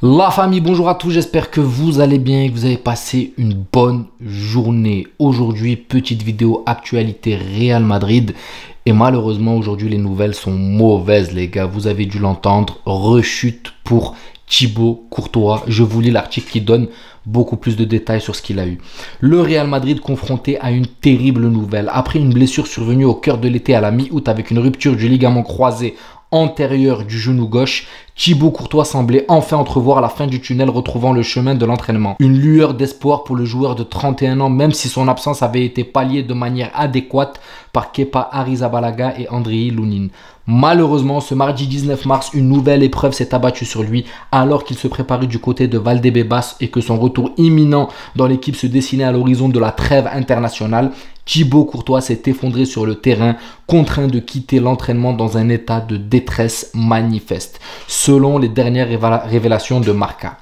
La famille, bonjour à tous, j'espère que vous allez bien et que vous avez passé une bonne journée. Aujourd'hui, petite vidéo actualité Real Madrid. Et malheureusement, aujourd'hui, les nouvelles sont mauvaises, les gars. Vous avez dû l'entendre, rechute pour Thibaut Courtois. Je vous lis l'article qui donne beaucoup plus de détails sur ce qu'il a eu. Le Real Madrid confronté à une terrible nouvelle. Après une blessure survenue au cœur de l'été à la mi-août avec une rupture du ligament croisé antérieur du genou gauche, Thibaut Courtois semblait enfin entrevoir la fin du tunnel, retrouvant le chemin de l'entraînement. Une lueur d'espoir pour le joueur de 31 ans, même si son absence avait été palliée de manière adéquate par Kepa Arrizabalaga et Andriy Lunin. Malheureusement, ce mardi 19 mars, une nouvelle épreuve s'est abattue sur lui alors qu'il se préparait du côté de Valdebebas et que son retour imminent dans l'équipe se dessinait à l'horizon de la trêve internationale. Thibaut Courtois s'est effondré sur le terrain, contraint de quitter l'entraînement dans un état de détresse manifeste, selon les dernières révélations de Marca.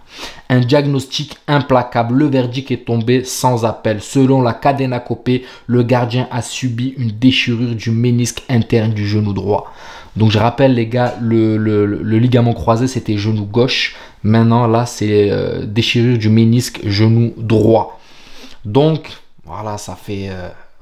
Un diagnostic implacable, le verdict est tombé sans appel. Selon la Cadena Copé, le gardien a subi une déchirure du ménisque interne du genou droit. Donc je rappelle les gars, le ligament croisé c'était genou gauche, maintenant là c'est déchirure du ménisque genou droit. Donc voilà, ça fait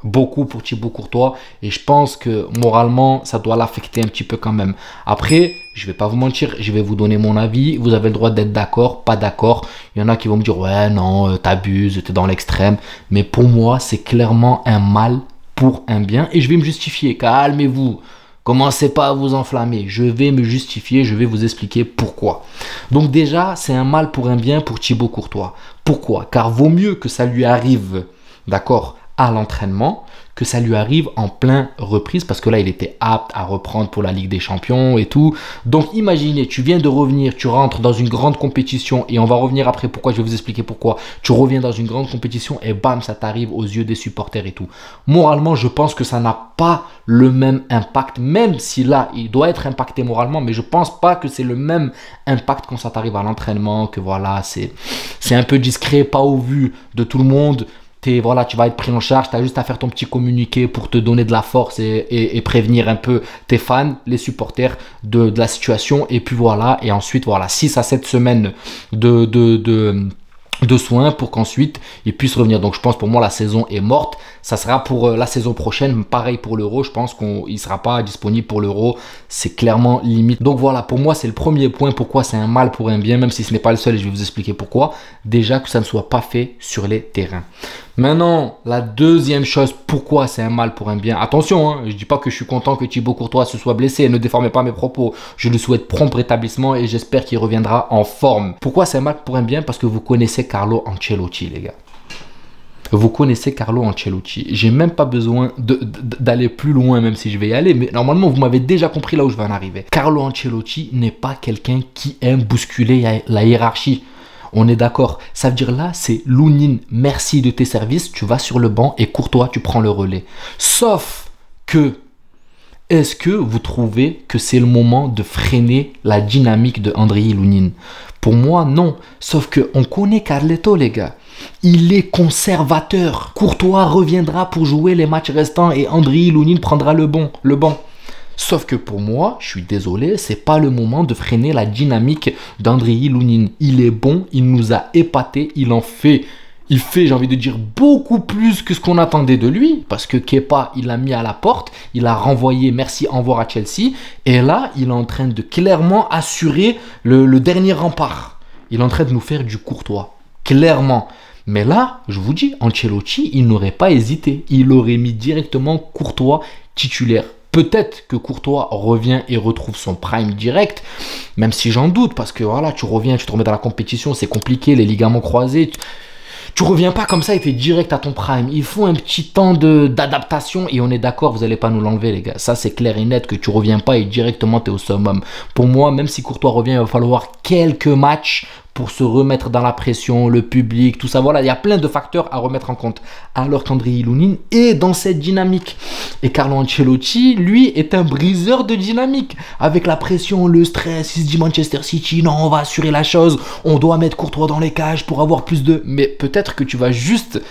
beaucoup pour Thibaut Courtois et je pense que moralement ça doit l'affecter un petit peu quand même. Après, je vais pas vous mentir, je vais vous donner mon avis, vous avez le droit d'être d'accord, pas d'accord. Il y en a qui vont me dire ouais non, t'abuses, t'es dans l'extrême, mais pour moi c'est clairement un mal pour un bien et je vais me justifier. Calmez-vous, commencez pas à vous enflammer, je vais me justifier, je vais vous expliquer pourquoi. Donc déjà, c'est un mal pour un bien pour Thibaut Courtois. Pourquoi? Car vaut mieux que ça lui arrive, d'accord, à l'entraînement, que ça lui arrive en plein reprise parce que là il était apte à reprendre pour la Ligue des Champions et tout. Donc imaginez, tu viens de revenir, tu rentres dans une grande compétition et on va revenir après pourquoi, je vais vous expliquer pourquoi. Tu reviens dans une grande compétition et bam, ça t'arrive aux yeux des supporters et tout. Moralement, je pense que ça n'a pas le même impact, même si là il doit être impacté moralement, mais je pense pas que c'est le même impact quand ça t'arrive à l'entraînement, que voilà, c'est un peu discret, pas au vu de tout le monde. Voilà, tu vas être pris en charge, tu as juste à faire ton petit communiqué pour te donner de la force et prévenir un peu tes fans, les supporters de la situation. Et puis voilà, et ensuite voilà, 6 à 7 semaines de soins pour qu'ensuite il puisse revenir. Donc je pense pour moi la saison est morte. Ça sera pour la saison prochaine, pareil pour l'Euro. Je pense qu'il ne sera pas disponible pour l'Euro. C'est clairement limite. Donc voilà, pour moi c'est le premier point. Pourquoi c'est un mal pour un bien, même si ce n'est pas le seul et je vais vous expliquer pourquoi. Déjà que ça ne soit pas fait sur les terrains. Maintenant, la deuxième chose, pourquoi c'est un mal pour un bien. Attention, hein, je ne dis pas que je suis content que Thibaut Courtois se soit blessé. Ne déformez pas mes propos. Je lui souhaite prompt rétablissement et j'espère qu'il reviendra en forme. Pourquoi c'est un mal pour un bien? Parce que vous connaissez Carlo Ancelotti, les gars. Vous connaissez Carlo Ancelotti. J'ai même pas besoin d'aller plus loin, même si je vais y aller. Mais normalement, vous m'avez déjà compris là où je vais en arriver. Carlo Ancelotti n'est pas quelqu'un qui aime bousculer la hiérarchie. On est d'accord. Ça veut dire là, c'est Lunin, merci de tes services. Tu vas sur le banc et Courtois, tu prends le relais. Sauf que, est-ce que vous trouvez que c'est le moment de freiner la dynamique de Andriy Lunin? Pour moi, non. Sauf que on connaît Carleto, les gars. Il est conservateur. Courtois reviendra pour jouer les matchs restants et Andriy Lunin prendra le banc. Sauf que pour moi, je suis désolé, c'est pas le moment de freiner la dynamique d'Andriy Lunin. Il est bon, il nous a épatés, il fait, j'ai envie de dire, beaucoup plus que ce qu'on attendait de lui. Parce que Kepa, il l'a mis à la porte, il a renvoyé, merci, au revoir à Chelsea. Et là, il est en train de clairement assurer le dernier rempart. Il est en train de nous faire du Courtois, clairement. Mais là, je vous dis, Ancelotti, il n'aurait pas hésité. Il aurait mis directement Courtois titulaire. Peut-être que Courtois revient et retrouve son prime direct, même si j'en doute, parce que voilà, tu reviens, tu te remets dans la compétition, c'est compliqué, les ligaments croisés. Tu reviens pas comme ça et tu es direct à ton prime. Il faut un petit temps d'adaptation et on est d'accord, vous n'allez pas nous l'enlever, les gars. Ça, c'est clair et net que tu reviens pas et directement tu es au summum. Pour moi, même si Courtois revient, il va falloir quelques matchs pour se remettre dans la pression, le public, tout ça. Voilà, il y a plein de facteurs à remettre en compte. Alors qu'Andriy Lunin est dans cette dynamique. Et Carlo Ancelotti, lui, est un briseur de dynamique. Avec la pression, le stress, il se dit Manchester City, non, on va assurer la chose. On doit mettre Courtois dans les cages pour avoir plus de... Mais peut-être que tu vas juste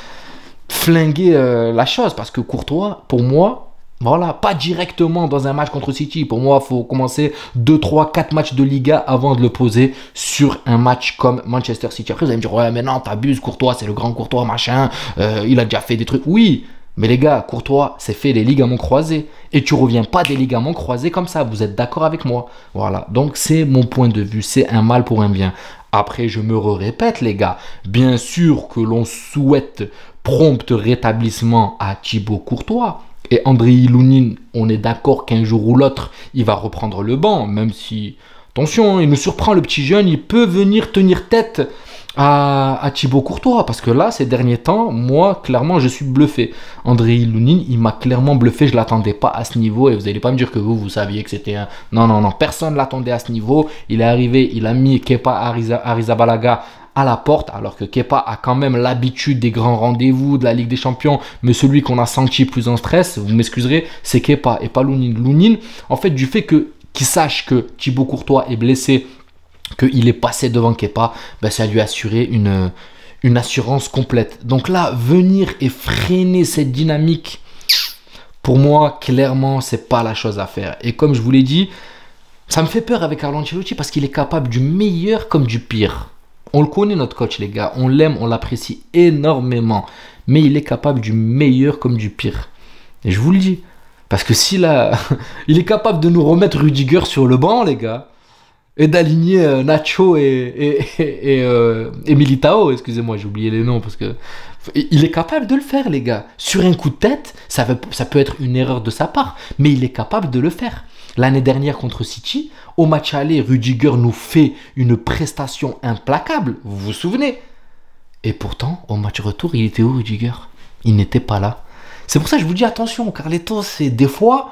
flinguer la chose. Parce que Courtois, pour moi, Voilà, pas directement dans un match contre City. Pour moi, il faut commencer 2, 3, 4 matchs de Liga avant de le poser sur un match comme Manchester City. Après, vous allez me dire, ouais, mais non, t'abuses, Courtois, c'est le grand Courtois, machin. Il a déjà fait des trucs. Oui, mais les gars, Courtois s'est fait les ligaments croisés. Et tu reviens pas des ligaments croisés comme ça. Vous êtes d'accord avec moi? Voilà, donc c'est mon point de vue. C'est un mal pour un bien. Après, je me répète, les gars. Bien sûr que l'on souhaite prompt rétablissement à Thibaut Courtois. Et Andriy Lunin, on est d'accord qu'un jour ou l'autre, il va reprendre le banc, même si, attention, hein, il nous surprend le petit jeune, il peut venir tenir tête à Thibaut Courtois, parce que là, ces derniers temps, moi, clairement, je suis bluffé. Andriy Lunin, il m'a clairement bluffé, je ne l'attendais pas à ce niveau, et vous n'allez pas me dire que vous saviez que c'était un... Non, non, non, personne ne l'attendait à ce niveau, il est arrivé, il a mis Kepa Arrizabalaga à la porte, alors que Kepa a quand même l'habitude des grands rendez-vous de la Ligue des Champions, mais celui qu'on a senti plus en stress, vous m'excuserez, c'est Kepa et pas Lunin. Lunin, en fait, du fait qu'il sache que Thibaut Courtois est blessé, qu'il est passé devant Kepa, ben, ça lui a assuré une assurance complète. Donc là, venir et freiner cette dynamique, pour moi, clairement, c'est pas la chose à faire. Et comme je vous l'ai dit, ça me fait peur avec Carlo Ancelotti parce qu'il est capable du meilleur comme du pire. On le connaît, notre coach, les gars. On l'aime, on l'apprécie énormément. Mais il est capable du meilleur comme du pire. Et je vous le dis. Parce que s'il a... il est capable de nous remettre Rudiger sur le banc, les gars. Et d'aligner Nacho et Militao. Excusez-moi, j'ai oublié les noms. Parce que il est capable de le faire, les gars. Sur un coup de tête, ça peut être une erreur de sa part. Mais il est capable de le faire. L'année dernière contre City, au match aller, Rudiger nous fait une prestation implacable. Vous vous souvenez? Et pourtant, au match retour, il était où, Rudiger? Il n'était pas là. C'est pour ça que je vous dis attention, Carleto, c'est des fois,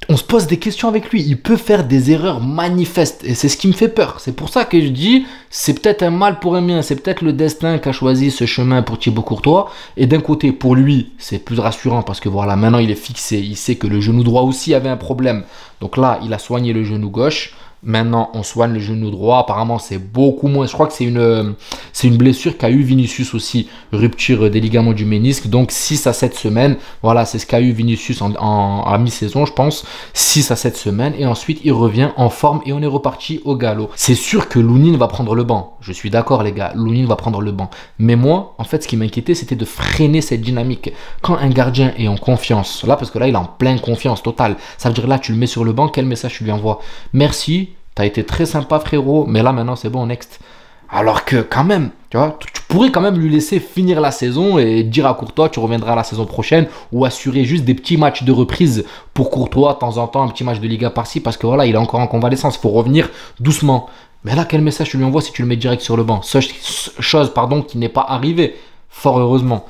on se pose des questions avec lui. Il peut faire des erreurs manifestes. Et c'est ce qui me fait peur. C'est pour ça que je dis, c'est peut-être un mal pour un bien. C'est peut-être le destin qui a choisi ce chemin pour Thibaut Courtois. Et d'un côté, pour lui, c'est plus rassurant parce que voilà, maintenant il est fixé. Il sait que le genou droit aussi avait un problème. Donc là, il a soigné le genou gauche. Maintenant, on soigne le genou droit. Apparemment, c'est beaucoup moins. Je crois que c'est une blessure qu'a eu Vinicius aussi. Rupture des ligaments du ménisque. Donc, 6 à 7 semaines. Voilà, c'est ce qu'a eu Vinicius à mi-saison, je pense. 6 à 7 semaines. Et ensuite, il revient en forme et on est reparti au galop. C'est sûr que Lunin va prendre le banc. Je suis d'accord, les gars. Lunin va prendre le banc. Mais moi, en fait, ce qui m'inquiétait, c'était de freiner cette dynamique. Quand un gardien est en confiance, là, parce que là, il est en pleine confiance totale. Ça veut dire là, tu le mets sur le banc. Quel message tu lui envoies? Merci. T'as été très sympa, frérot, mais là, maintenant, c'est bon, next. Alors que, quand même, tu vois, tu pourrais quand même lui laisser finir la saison et dire à Courtois, tu reviendras la saison prochaine, ou assurer juste des petits matchs de reprise pour Courtois, de temps en temps, un petit match de Liga par-ci, parce que voilà, il est encore en convalescence, il faut revenir doucement. Mais là, quel message tu lui envoies si tu le mets direct sur le banc? Chose, pardon, qui n'est pas arrivée, fort heureusement.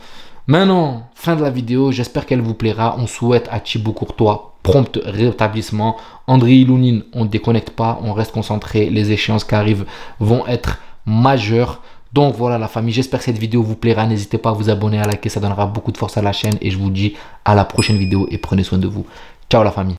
Maintenant, fin de la vidéo, j'espère qu'elle vous plaira. On souhaite à Thibaut Courtois prompt rétablissement. Andriy Lunin, on ne déconnecte pas, on reste concentré. Les échéances qui arrivent vont être majeures. Donc voilà la famille, j'espère que cette vidéo vous plaira. N'hésitez pas à vous abonner, à liker, ça donnera beaucoup de force à la chaîne. Et je vous dis à la prochaine vidéo et prenez soin de vous. Ciao la famille.